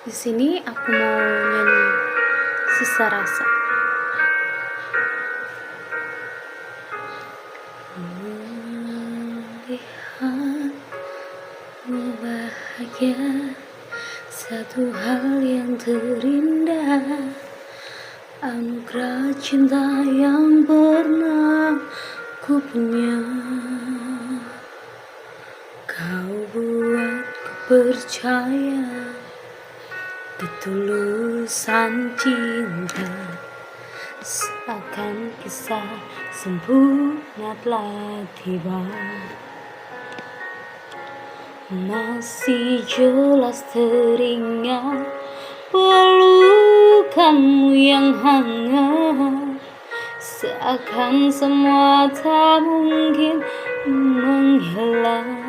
Di sini aku mau nyanyi Sisa Rasa. Melihatmu bahagia, satu hal yang terindah, anugerah cinta yang pernah ku punya. Kau buatku percaya ketulusan cinta, seakan kisah sempurna telah tiba. Masih jelas teringat pelukanmu yang hangat, seakan semua tak mungkin menghilang.